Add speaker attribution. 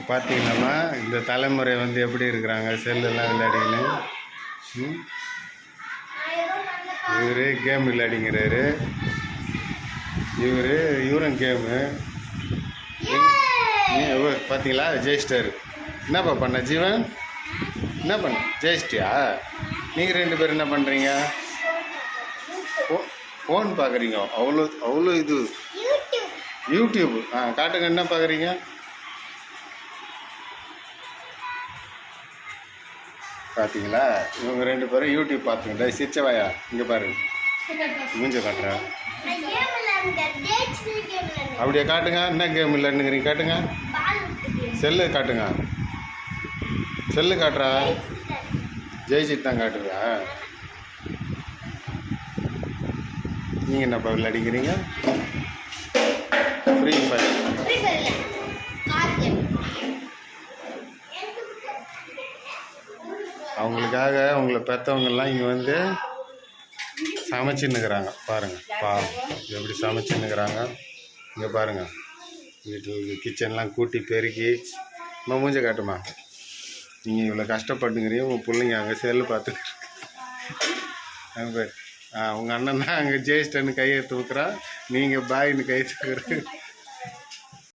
Speaker 1: பார்த்தீங்கன்னா இந்த தலைமுறை வந்து எப்படி இருக்கிறாங்க, செல்லெல்லாம் விளையாடிக்கின்னு. இவர் கேம் விளையாடிங்கிறாரு, இவரும் கேமு. பார்த்தீங்களா ஜெயிச்சிட்டாரு. என்னப்பா பண்ண ஜீவன், என்ன பண்ண ஜெயிச்சிட்டியா? நீங்கள் 2 பேரும் என்ன பண்ணுறீங்க? ஃபோன் பார்க்குறீங்க. அவ்வளோ இது யூடியூப். காட்டுங்க, என்ன பார்க்குறீங்க? பார்த்தீங்களா, இவங்க 2 பேரும் யூடியூப் பார்த்துங்க. சிரிச்சவாயா இங்கே பாருங்க, மூஞ்ச காட்டுறா. அப்படியே காட்டுங்க, என்ன கேம் இல்லைன்னுங்கிறீங்க? காட்டுங்க, செல்லு காட்டுங்க, செல்லு காட்டுறா. ஜெயிச்சிட்டு தான் காட்டுறா. நீங்கள் என்னப்பா விளையாடிக்கிறீங்க? Free fire. அவங்களுக்காக அவங்கள பெற்றவங்கெல்லாம் இங்கே வந்து சமைச்சின்னுக்கிறாங்க. பாருங்கள் எப்படி சமைச்சின்னுக்கிறாங்க. இங்கே பாருங்கள், வீட்டில் கிச்சன்லாம் கூட்டி பெருக்கி. மூஞ்ச காட்டுமா, நீங்கள் இவ்வளோ கஷ்டப்பட்டுங்கிறீங்க, உங்கள் பிள்ளைங்க அங்கே செல்லு பார்த்துக்கிறேன். உங்கள் அண்ணன் தான் அங்கே ஜெயிச்சிட்டன்னு கையை தூக்குறான், நீங்கள் பாயின்னு கை தூக்குறேன்.